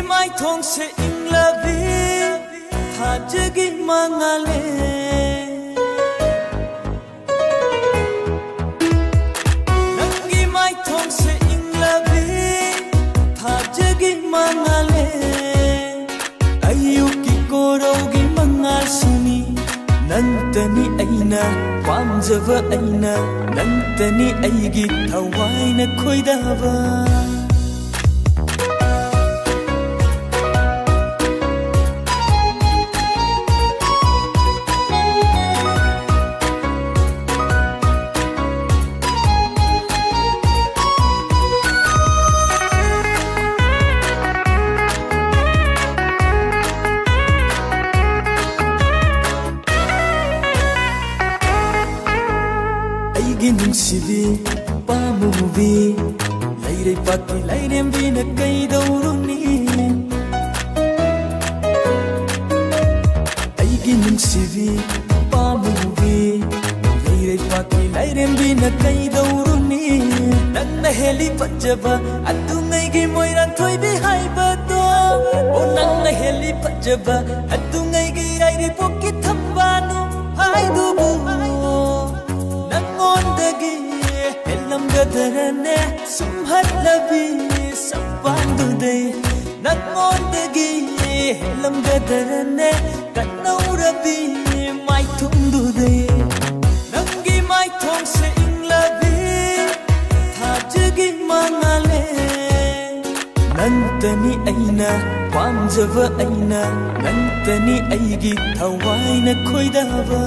mai thong se ing la vi tha jagi mangale nangi mai thong se ing la vi tha jagi mangale ayuki korogi mangal suni nantani aina pamjava aina nantani aigi thawaina khoidava Ginung sibi pamubi laire pati laire mbina kai dauruni ai ginung sibi pamubi laire pati laire mbina kai dauruni nanna heli pajaba adungai gi moiran thoi bi haiba to o nanna heli pajaba adungai gi raire pokki thambanu hai dubu Gadharane sumhat labi sabandu day nangodagi lam gadharane kanaurabi mai thundu day nangi mai thong se ing labi thajagi mangale nantani aina pamjava aina nantani aigi thawaina khoidava